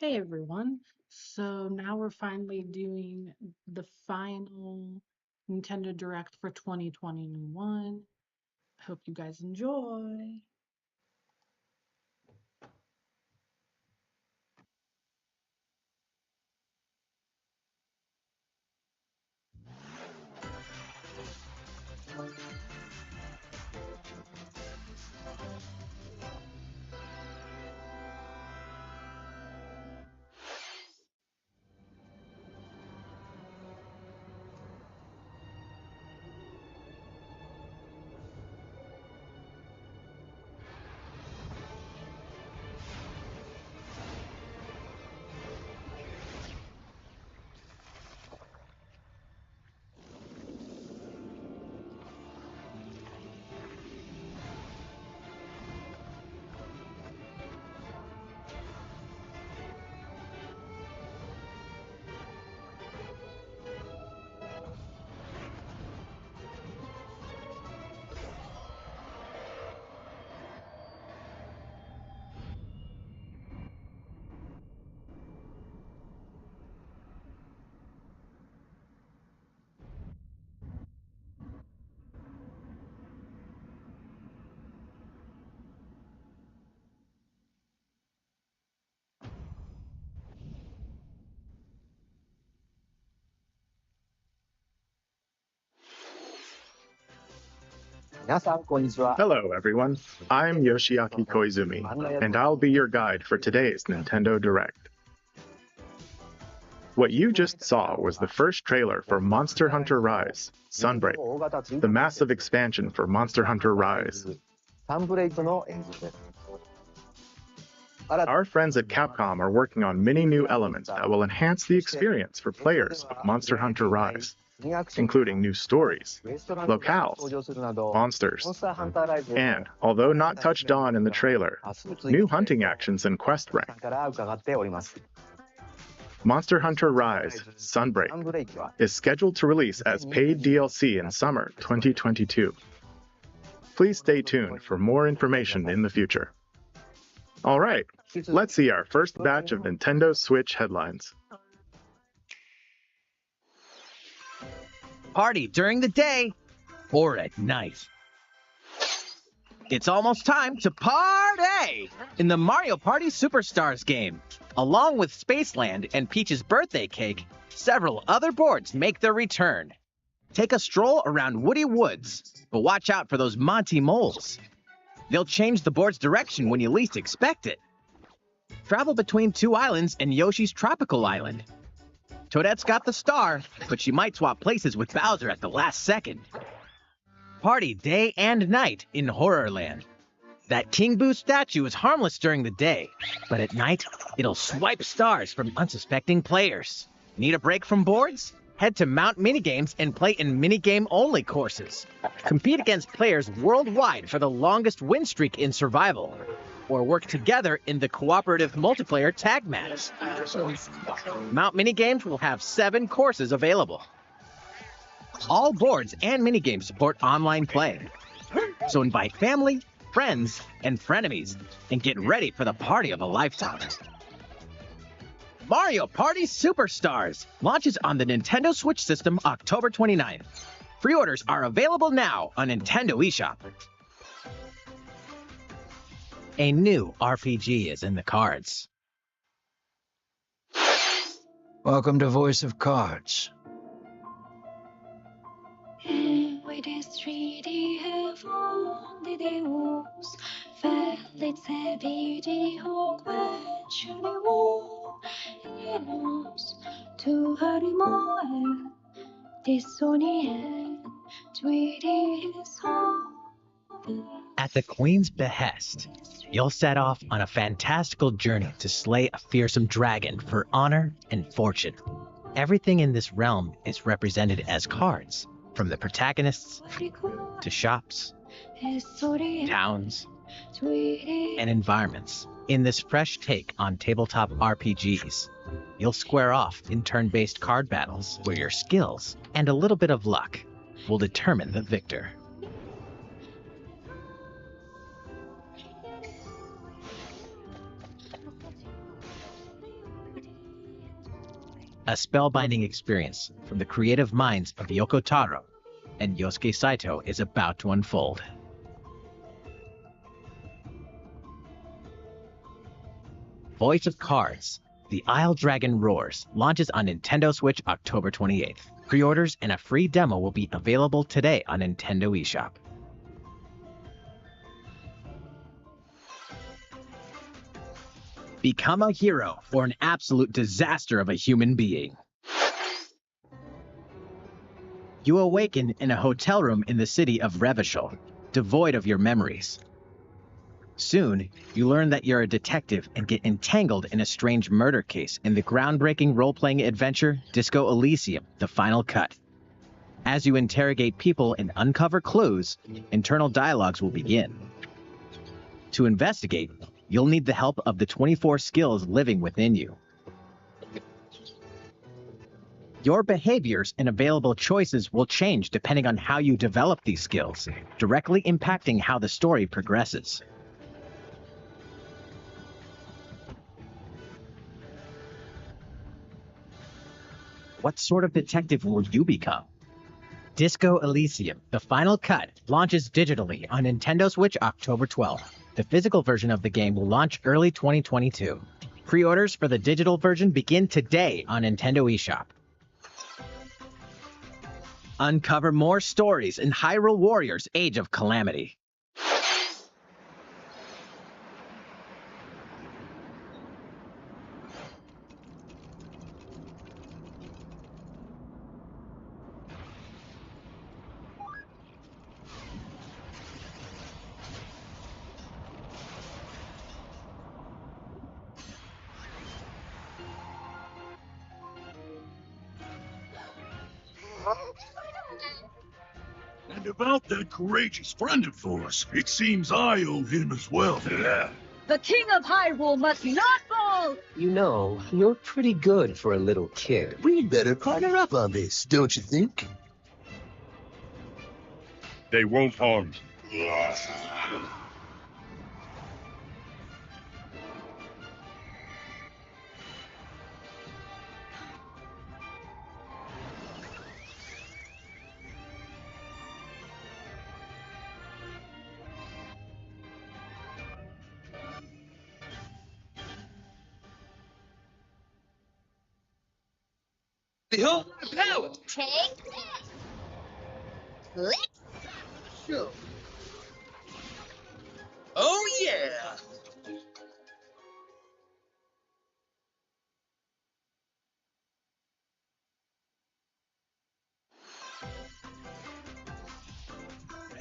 Hey everyone. So now we're finally doing the final Nintendo Direct for 2021. Hope you guys enjoy. Hello, everyone. I'm Yoshiaki Koizumi, and I'll be your guide for today's Nintendo Direct. What you just saw was the first trailer for Monster Hunter Rise, Sunbreak, the massive expansion for Monster Hunter Rise. Our friends at Capcom are working on many new elements that will enhance the experience for players of Monster Hunter Rise, including new stories, locales, monsters, and, although not touched on in the trailer, new hunting actions and quest rank. Monster Hunter Rise Sunbreak is scheduled to release as paid DLC in summer 2022. Please stay tuned for more information in the future. All right, let's see our first batch of Nintendo Switch headlines. Party during the day or at night. It's almost time to party in the Mario Party Superstars game. Along with Spaceland and Peach's birthday cake, several other boards make their return. Take a stroll around Woody Woods, but watch out for those Monty moles. They'll change the board's direction when you least expect it. Travel between two islands and Yoshi's Tropical Island. Toadette's got the star, but she might swap places with Bowser at the last second. Party day and night in Horrorland. That King Boo statue is harmless during the day, but at night, it'll swipe stars from unsuspecting players. Need a break from boards? Head to Mount Minigames and play in minigame-only courses. Compete against players worldwide for the longest win streak in survival, or work together in the cooperative multiplayer tag match. Mount Minigames will have 7 courses available. All boards and minigames support online play, so invite family, friends, and frenemies, and get ready for the party of a lifetime. Mario Party Superstars launches on the Nintendo Switch system October 29th. Pre-orders are available now on Nintendo eShop. A new RPG is in the cards. Welcome to Voice of Cards. With his 3D headphone videos, felice video questionable, he knows to hurry more, Disney 3D is home. At the Queen's behest, you'll set off on a fantastical journey to slay a fearsome dragon for honor and fortune. Everything in this realm is represented as cards, from the protagonists to shops, towns, and environments. In this fresh take on tabletop RPGs, you'll square off in turn-based card battles where your skills and a little bit of luck will determine the victor. A spellbinding experience from the creative minds of Yoko Taro and Yosuke Saito is about to unfold. Voice of Cards, The Isle Dragon Roars launches on Nintendo Switch October 28th. Pre-orders and a free demo will be available today on Nintendo eShop. Become a hero or an absolute disaster of a human being. You awaken in a hotel room in the city of Revachol, devoid of your memories. Soon, you learn that you're a detective and get entangled in a strange murder case in the groundbreaking role-playing adventure Disco Elysium: The Final Cut. As you interrogate people and uncover clues, internal dialogues will begin. To investigate, you'll need the help of the 24 skills living within you. Your behaviors and available choices will change depending on how you develop these skills, directly impacting how the story progresses. What sort of detective will you become? Disco Elysium: The Final Cut launches digitally on Nintendo Switch October 12th. The physical version of the game will launch early 2022. Pre-orders for the digital version begin today on Nintendo eShop. Uncover more stories in Hyrule Warriors: Age of Calamity. And about that courageous friend of yours, it seems I owe him as well. Yeah. The King of Hyrule must not fall! You know, you're pretty good for a little kid. We better partner up on this, don't you think? They won't harm you. Behold my power! Take that! Let's Sure. Oh yeah!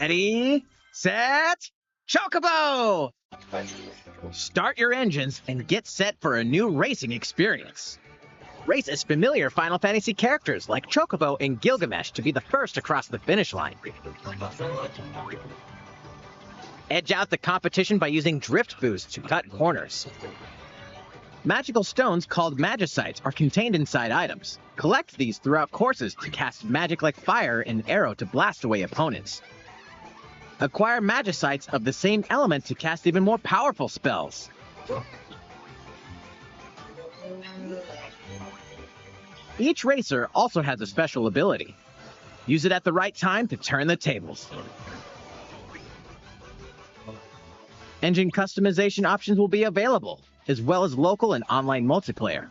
Ready, set, Chocobo! Start your engines and get set for a new racing experience. Race as familiar Final Fantasy characters like Chocobo and Gilgamesh to be the first across the finish line. Edge out the competition by using drift boost to cut corners. Magical stones called Magicites are contained inside items. Collect these throughout courses to cast magic like fire and arrow to blast away opponents. Acquire Magicites of the same element to cast even more powerful spells. Each racer also has a special ability. Use it at the right time to turn the tables. Engine customization options will be available, as well as local and online multiplayer.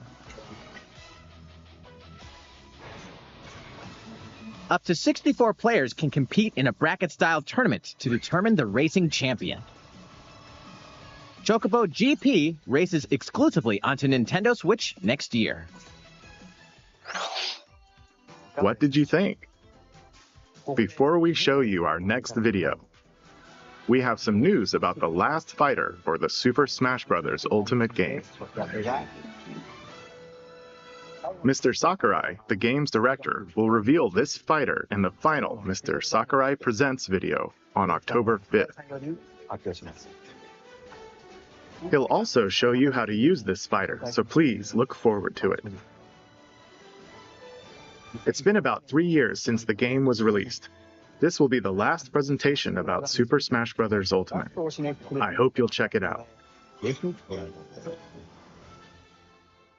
Up to 64 players can compete in a bracket-style tournament to determine the racing champion. Chocobo GP races exclusively onto Nintendo Switch next year. What did you think? Before we show you our next video, we have some news about the last fighter for the Super Smash Bros. Ultimate game. Mr. Sakurai, the game's director, will reveal this fighter in the final Mr. Sakurai Presents video on October 5th. He'll also show you how to use this fighter, so please look forward to it. It's been about 3 years since the game was released. This will be the last presentation about Super Smash Bros. Ultimate. I hope you'll check it out.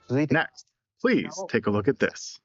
Next, Please take a look at this.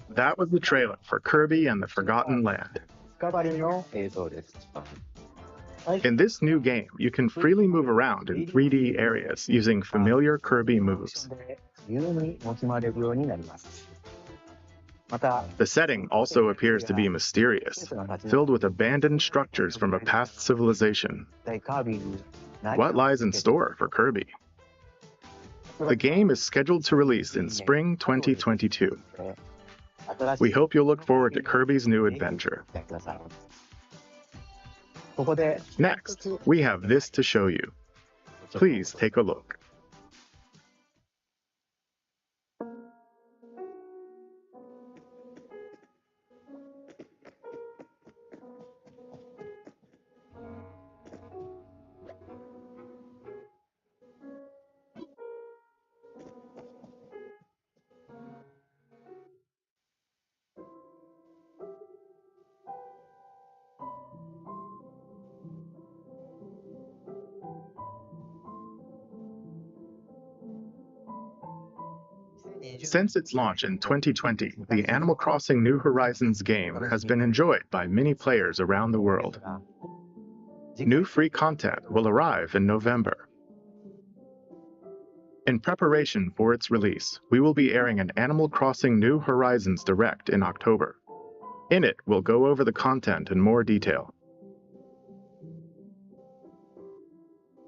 That was the trailer for Kirby and the Forgotten Land. In this new game, you can freely move around in 3D areas using familiar Kirby moves. The setting also appears to be mysterious, filled with abandoned structures from a past civilization. What lies in store for Kirby? The game is scheduled to release in spring 2022. We hope you'll look forward to Kirby's new adventure. Next, we have this to show you. Please take a look. Since its launch in 2020, the Animal Crossing New Horizons game has been enjoyed by many players around the world. New free content will arrive in November. In preparation for its release, we will be airing an Animal Crossing New Horizons Direct in October. In it, we'll go over the content in more detail.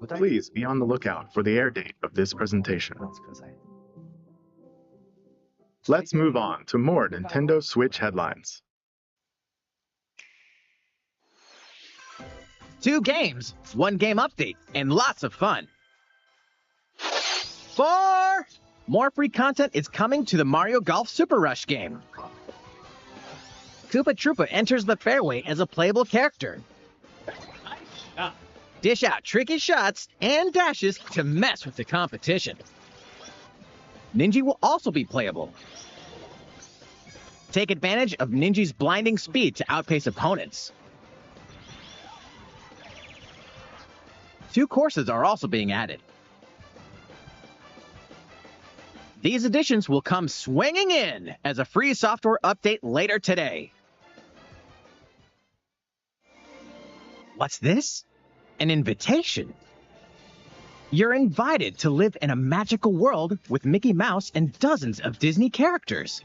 Please be on the lookout for the air date of this presentation. Let's move on to more Nintendo Switch headlines. 2 games, 1 game update, and lots of fun. 4! More free content is coming to the Mario Golf Super Rush game. Koopa Troopa enters the fairway as a playable character. Dish out tricky shots and dashes to mess with the competition. Ninja will also be playable. Take advantage of Ninja's blinding speed to outpace opponents. 2 courses are also being added. These additions will come swinging in as a free software update later today. What's this? An invitation. You're invited to live in a magical world with Mickey Mouse and dozens of Disney characters.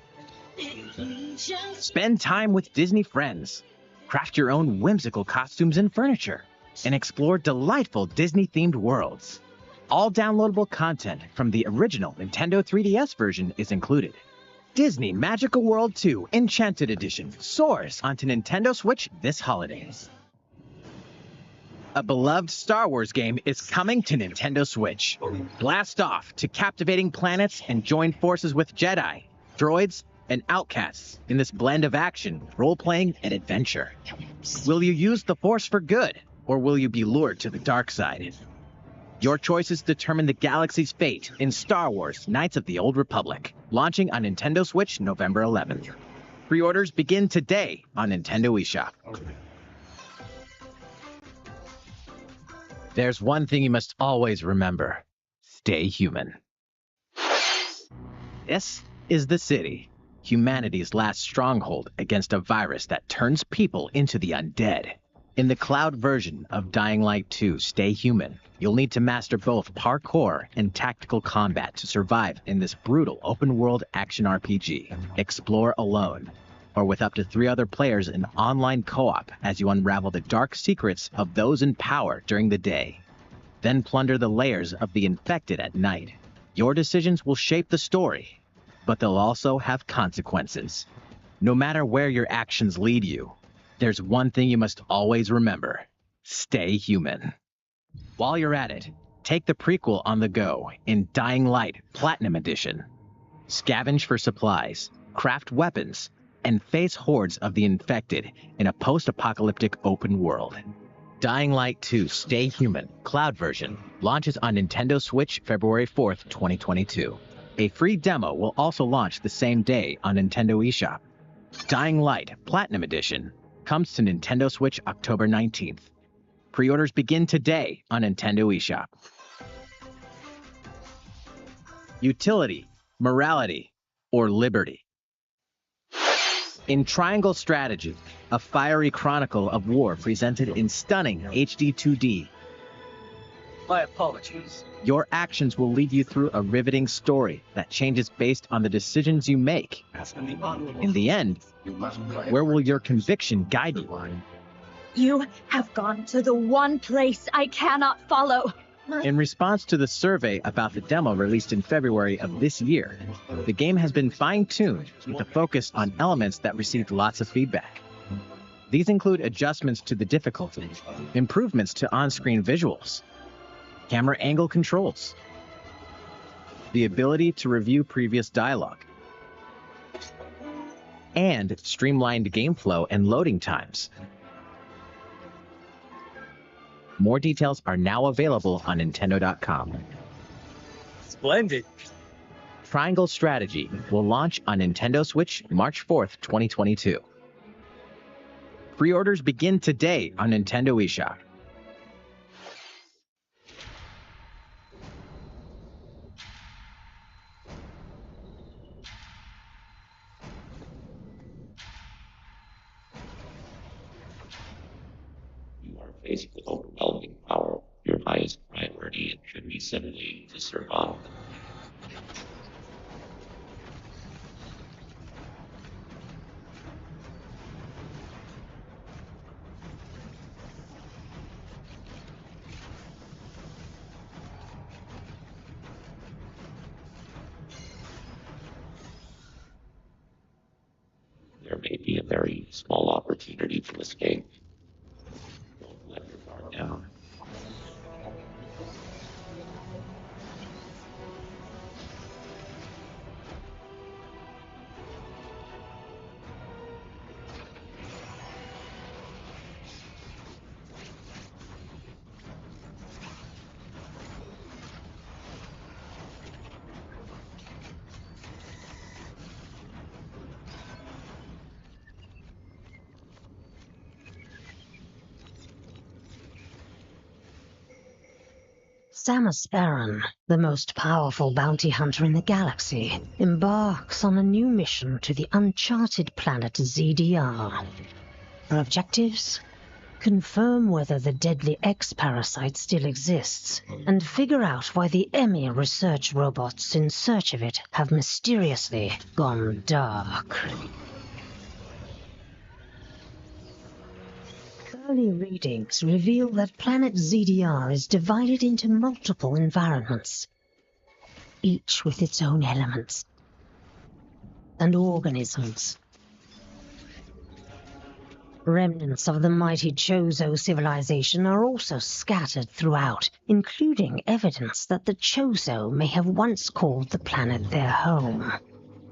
Spend time with Disney friends, craft your own whimsical costumes and furniture, and explore delightful Disney-themed worlds. All downloadable content from the original Nintendo 3DS version is included. Disney Magical World 2 Enchanted Edition soars onto Nintendo Switch this holiday. A beloved Star Wars game is coming to Nintendo Switch. Blast off to captivating planets and join forces with Jedi, droids, and outcasts in this blend of action, role-playing, and adventure. Will you use the Force for good, or will you be lured to the dark side? Your choices determine the galaxy's fate in Star Wars Knights of the Old Republic, launching on Nintendo Switch November 11th. Pre-orders begin today on Nintendo eShop. There's one thing you must always remember. Stay human. This is the city, humanity's last stronghold against a virus that turns people into the undead. In the cloud version of Dying Light 2 Stay Human, you'll need to master both parkour and tactical combat to survive in this brutal open-world action RPG. Explore alone, or with up to 3 other players in online co-op as you unravel the dark secrets of those in power during the day. Then plunder the layers of the infected at night. Your decisions will shape the story, but they'll also have consequences. No matter where your actions lead you, there's one thing you must always remember. Stay human. While you're at it, take the prequel on the go in Dying Light Platinum Edition. Scavenge for supplies, craft weapons, and face hordes of the infected in a post-apocalyptic open world. Dying Light 2 Stay Human Cloud version launches on Nintendo Switch February 4th, 2022. A free demo will also launch the same day on Nintendo eShop. Dying Light Platinum Edition comes to Nintendo Switch October 19th. Pre-orders begin today on Nintendo eShop. Utility, morality, or liberty. In Triangle Strategy, a fiery chronicle of war presented in stunning HD 2D. My apologies. Your actions will lead you through a riveting story that changes based on the decisions you make. In the end, where will your conviction guide you? You have gone to the one place I cannot follow. In response to the survey about the demo released in February of this year, the game has been fine-tuned with a focus on elements that received lots of feedback. These include adjustments to the difficulty, improvements to on-screen visuals, camera angle controls, the ability to review previous dialogue, and streamlined game flow and loading times. More details are now available on Nintendo.com. Splendid. Triangle Strategy will launch on Nintendo Switch March 4th, 2022. Pre-orders begin today on Nintendo eShop. Faced with overwhelming power, your highest priority should be simply to survive. There may be a very small opportunity to escape. Let your guard down. Samus Aran, the most powerful bounty hunter in the galaxy, embarks on a new mission to the uncharted planet ZDR. Her objectives? confirm whether the deadly X-parasite still exists, and figure out why the EMI research robots in search of it have mysteriously gone dark. Early readings reveal that planet ZDR is divided into multiple environments, each with its own elements and organisms. Remnants of the mighty Chozo civilization are also scattered throughout, including evidence that the Chozo may have once called the planet their home.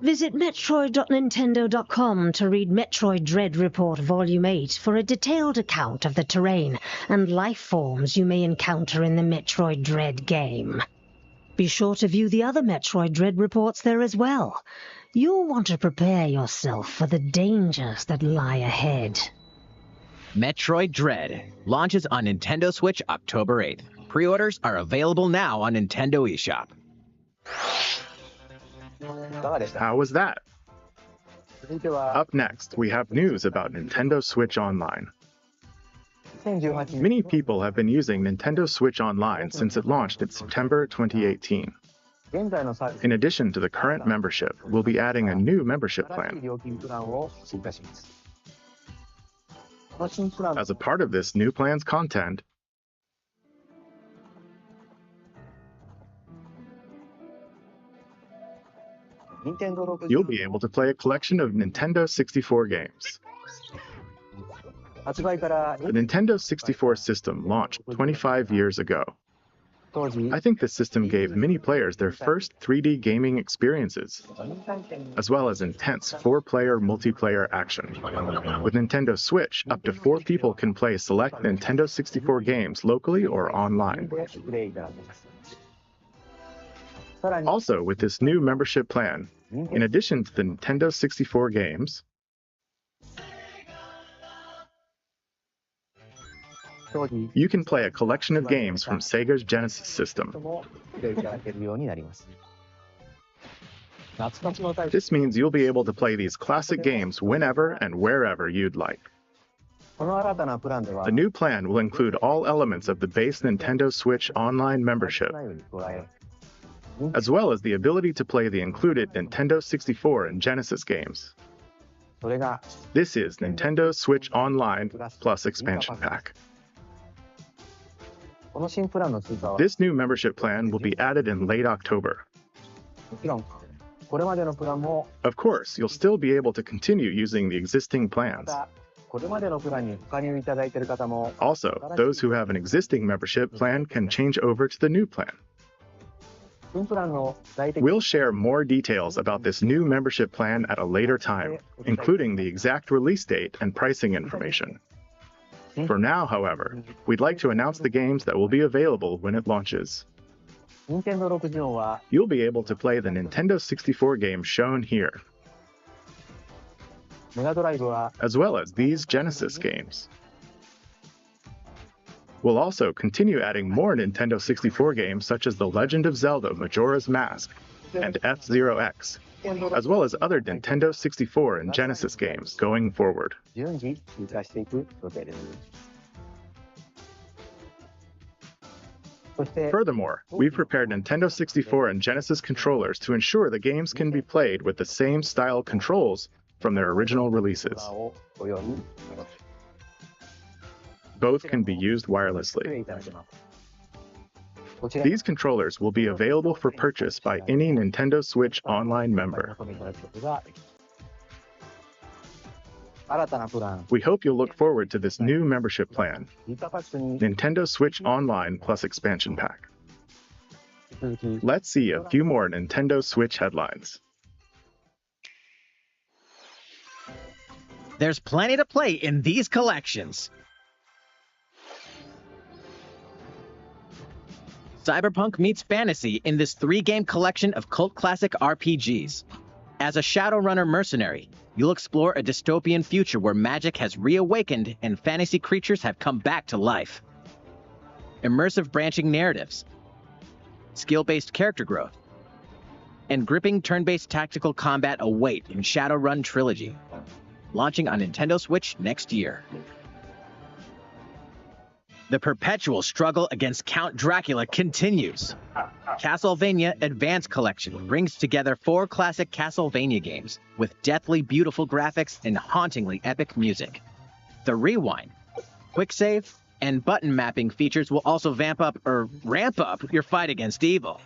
Visit Metroid.Nintendo.com to read Metroid Dread Report Volume 8 for a detailed account of the terrain and life forms you may encounter in the Metroid Dread game. Be sure to view the other Metroid Dread reports there as well. You'll want to prepare yourself for the dangers that lie ahead. Metroid Dread launches on Nintendo Switch October 8th. Pre-orders are available now on Nintendo eShop. How was that? Up next, we have news about Nintendo Switch Online. Many people have been using Nintendo Switch Online since it launched in September 2018. In addition to the current membership, we'll be adding a new membership plan. As a part of this new plan's content, you'll be able to play a collection of Nintendo 64 games. The Nintendo 64 system launched 25 years ago. I think this system gave many players their first 3D gaming experiences, as well as intense 4-player multiplayer action. With Nintendo Switch, up to 4 people can play select Nintendo 64 games locally or online. Also, with this new membership plan, in addition to the Nintendo 64 games, you can play a collection of games from Sega's Genesis system. This means you'll be able to play these classic games whenever and wherever you'd like. The new plan will include all elements of the base Nintendo Switch Online membership, as well as the ability to play the included Nintendo 64 and Genesis games. This is Nintendo Switch Online plus Expansion Pack. This new membership plan will be added in late October. Of course, you'll still be able to continue using the existing plans. Also, those who have an existing membership plan can change over to the new plan. We'll share more details about this new membership plan at a later time, including the exact release date and pricing information. For now, however, we'd like to announce the games that will be available when it launches. You'll be able to play the Nintendo 64 games shown here, as well as these Genesis games. We'll also continue adding more Nintendo 64 games such as The Legend of Zelda Majora's Mask and F-Zero X, as well as other Nintendo 64 and Genesis games going forward. Furthermore, we've prepared Nintendo 64 and Genesis controllers to ensure the games can be played with the same style controls from their original releases. Both can be used wirelessly. These controllers will be available for purchase by any Nintendo Switch Online member. We hope you'll look forward to this new membership plan, Nintendo Switch Online plus Expansion Pack. Let's see a few more Nintendo Switch headlines. There's plenty to play in these collections. Cyberpunk meets fantasy in this 3-game collection of cult classic RPGs. As a Shadowrunner mercenary, you'll explore a dystopian future where magic has reawakened and fantasy creatures have come back to life. Immersive branching narratives, skill-based character growth, and gripping turn-based tactical combat await in Shadowrun Trilogy, launching on Nintendo Switch next year. The perpetual struggle against Count Dracula continues. Castlevania Advance Collection brings together 4 classic Castlevania games with deathly beautiful graphics and hauntingly epic music. The Rewind, Quick Save, and button mapping features will also ramp up your fight against evil.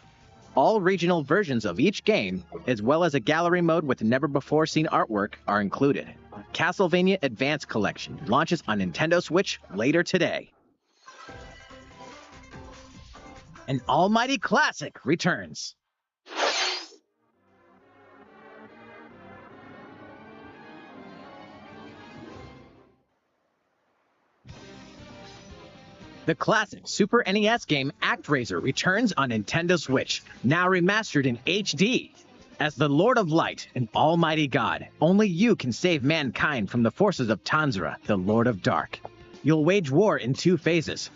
All regional versions of each game, as well as a gallery mode with never-before-seen artwork, are included. Castlevania Advance Collection launches on Nintendo Switch later today. An almighty classic returns. The classic Super NES game ActRaiser returns on Nintendo Switch, now remastered in HD. As the Lord of Light and Almighty God, only you can save mankind from the forces of Tanzra, the Lord of Dark. You'll wage war in 2 phases.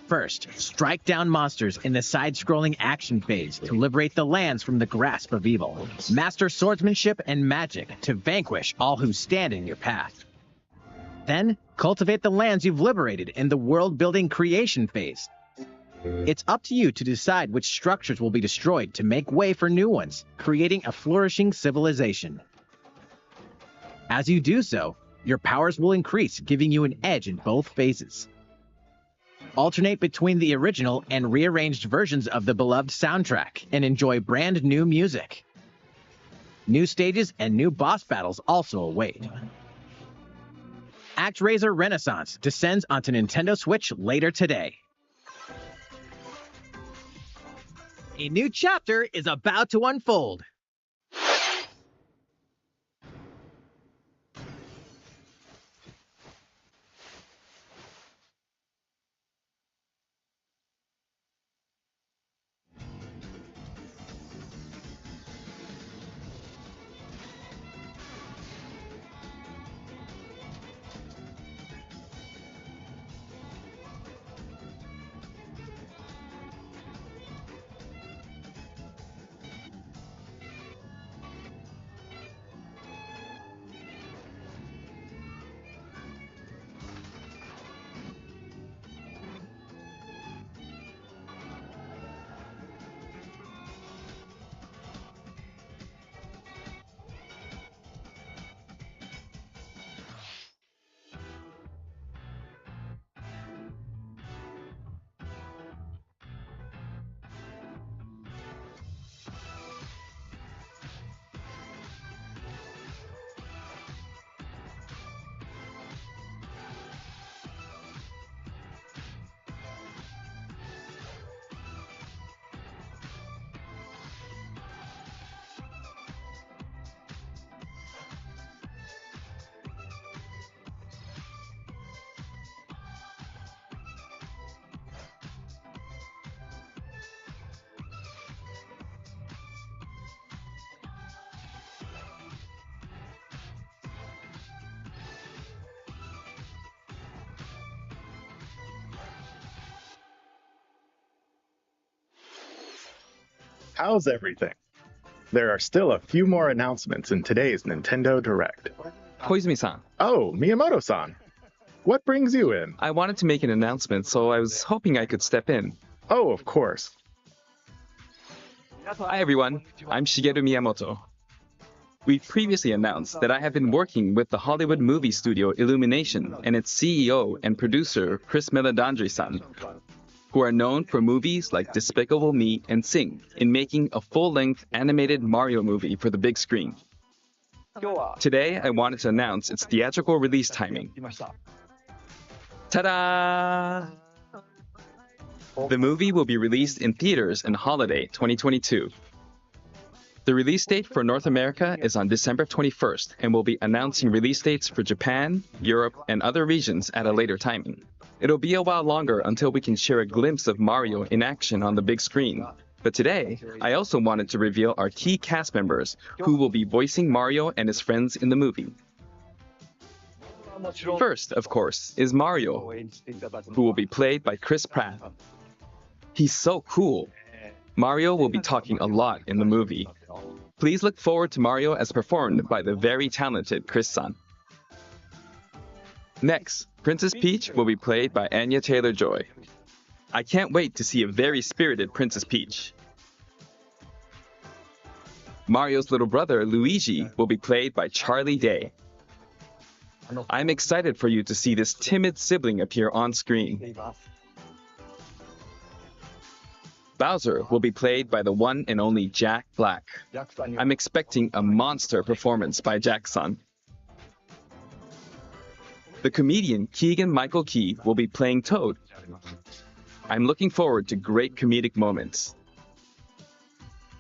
First, strike down monsters in the side-scrolling action phase to liberate the lands from the grasp of evil. Master swordsmanship and magic to vanquish all who stand in your path. Then, cultivate the lands you've liberated in the world-building creation phase. It's up to you to decide which structures will be destroyed to make way for new ones, creating a flourishing civilization. As you do so, your powers will increase, giving you an edge in both phases. Alternate between the original and rearranged versions of the beloved soundtrack and enjoy brand new music. New stages and new boss battles also await. ActRaiser Renaissance descends onto Nintendo Switch later today. A new chapter is about to unfold. How's everything? There are still a few more announcements in today's Nintendo Direct. Koizumi-san. Oh, Miyamoto-san. What brings you in? I wanted to make an announcement, so I was hoping I could step in. Oh, of course. Hi everyone, I'm Shigeru Miyamoto. We previously announced that I have been working with the Hollywood movie studio Illumination and its CEO and producer Chris Meledandri-san, who are known for movies like Despicable Me and Sing, in making a full-length animated Mario movie for the big screen. Today, I wanted to announce its theatrical release timing. Ta-da! The movie will be released in theaters in holiday 2022. The release date for North America is on December 21st, and we'll be announcing release dates for Japan, Europe, and other regions at a later timing. It'll be a while longer until we can share a glimpse of Mario in action on the big screen. But today, I also wanted to reveal our key cast members who will be voicing Mario and his friends in the movie. First, of course, is Mario, who will be played by Chris Pratt. He's so cool. Mario will be talking a lot in the movie. Please look forward to Mario as performed by the very talented Chris-san. Next, Princess Peach will be played by Anya Taylor-Joy. I can't wait to see a very spirited Princess Peach. Mario's little brother, Luigi, will be played by Charlie Day. I'm excited for you to see this timid sibling appear on screen. Bowser will be played by the one and only Jack Black. I'm expecting a monster performance by Jackson. The comedian Keegan-Michael Key will be playing Toad. I'm looking forward to great comedic moments.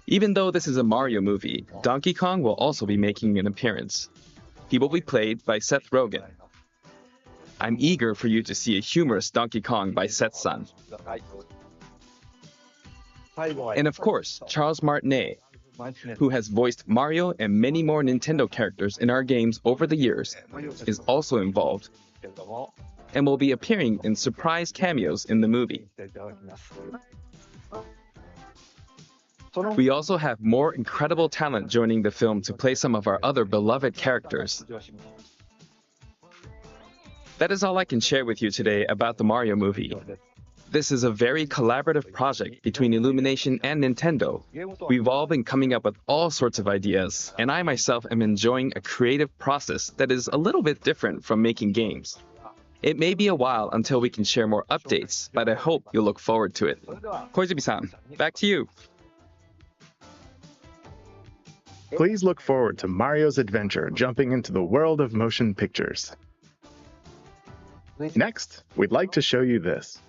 Even though this is a Mario movie, Donkey Kong will also be making an appearance. He will be played by Seth Rogen. I'm eager for you to see a humorous Donkey Kong by Seth's son. And of course, Charles Martinet, who has voiced Mario and many more Nintendo characters in our games over the years, is also involved and will be appearing in surprise cameos in the movie. We also have more incredible talent joining the film to play some of our other beloved characters. That is all I can share with you today about the Mario movie. This is a very collaborative project between Illumination and Nintendo. We've all been coming up with all sorts of ideas, and I myself am enjoying a creative process that is a little bit different from making games. It may be a while until we can share more updates, but I hope you'll look forward to it. Koizumi-san, back to you. Please look forward to Mario's adventure jumping into the world of motion pictures. Next, we'd like to show you this.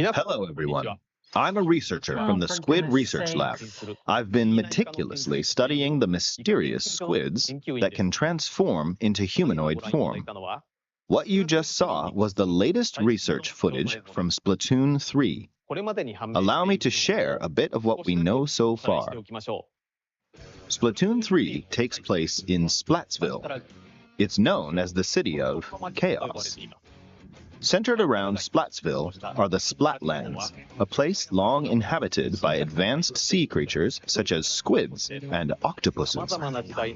Hello, everyone. I'm a researcher from the Squid Research Lab. I've been meticulously studying the mysterious squids that can transform into humanoid form. What you just saw was the latest research footage from Splatoon 3. Allow me to share a bit of what we know so far. Splatoon 3 takes place in Splatsville. It's known as the City of Chaos. Centered around Splatsville are the Splatlands, a place long inhabited by advanced sea creatures such as squids and octopuses.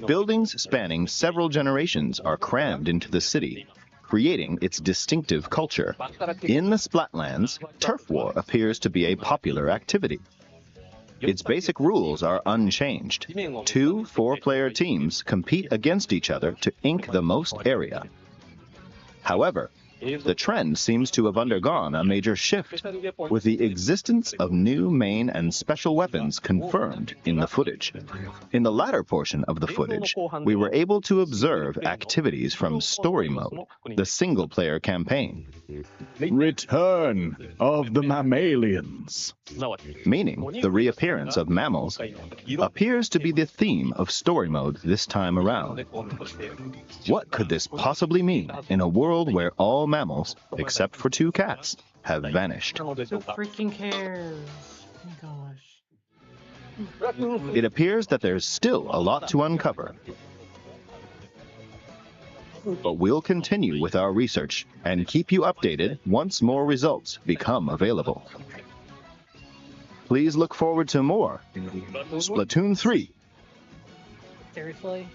Buildings spanning several generations are crammed into the city, creating its distinctive culture. In the Splatlands, turf war appears to be a popular activity. Its basic rules are unchanged. 2 4-player teams compete against each other to ink the most area. However, The trend seems to have undergone a major shift, with the existence of new main and special weapons confirmed in the footage. In the latter portion of the footage, we were able to observe activities from Story Mode, the single-player campaign. Return of the mammalians. Meaning the reappearance of mammals appears to be the theme of Story Mode this time around. What could this possibly mean in a world where all mammals, except for 2 cats, have vanished? Who freaking cares? Oh my gosh. It appears that there's still a lot to uncover. But we'll continue with our research and keep you updated once more results become available. Please look forward to more Splatoon 3. Seriously?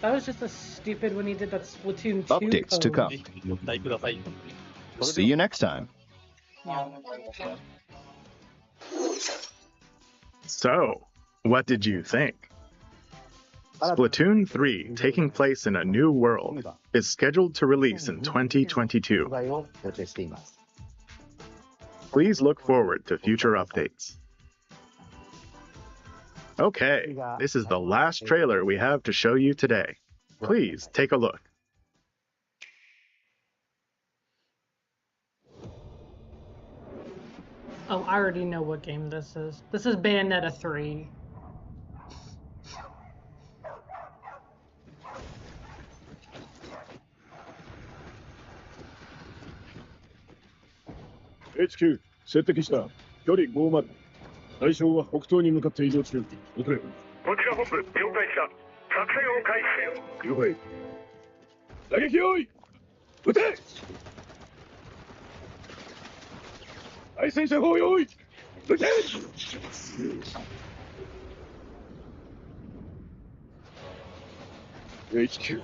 That was just a stupid when he did that Splatoon 2 Updates to come. See you next time. So, what did you think? Splatoon 3, taking place in a new world, is scheduled to release in 2022. Please look forward to future updates. Okay, this is the last trailer we have to show you today. Please take a look. Oh, I already know what game this is. This is Bayonetta 3. HQ 接敵した距離50対象は北東に向かって移動中遅れこちら本部了解した作戦を開始せよ了解打撃用意撃て対戦車砲用意撃てHQ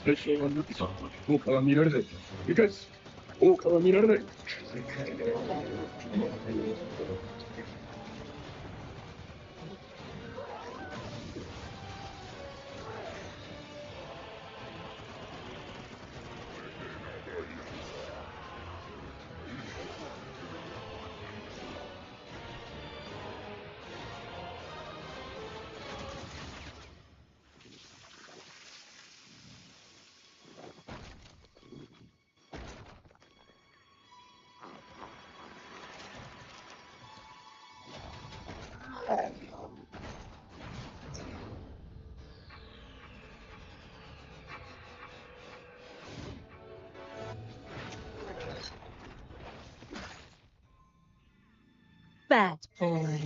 対象は抜きさ効果は見られない理解す効果は見られない。Bad boy.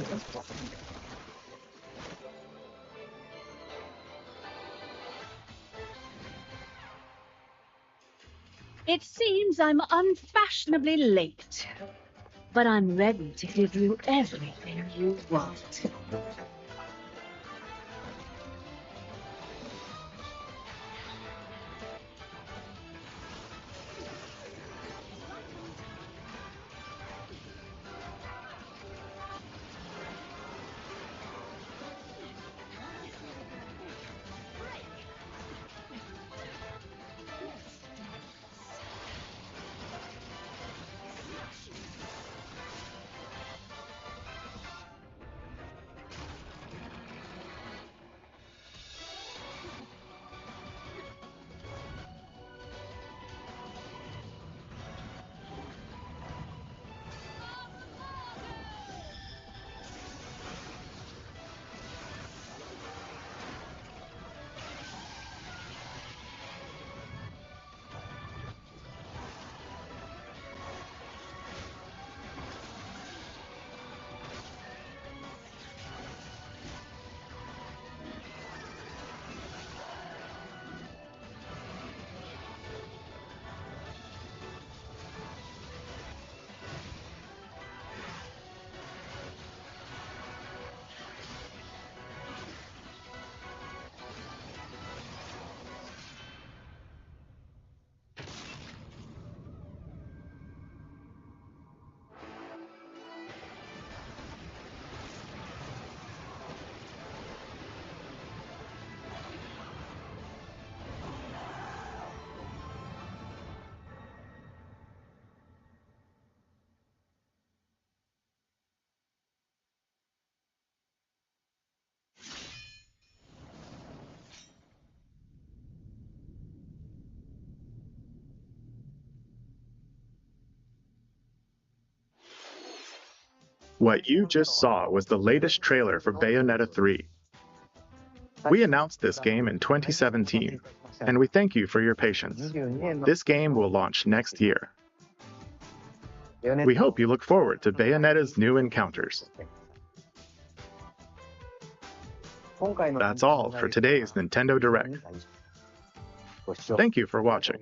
It seems I'm unfashionably late, but I'm ready to give you everything you want. What you just saw was the latest trailer for Bayonetta 3. We announced this game in 2017, and we thank you for your patience. This game will launch next year. We hope you look forward to Bayonetta's new encounters. That's all for today's Nintendo Direct. Thank you for watching.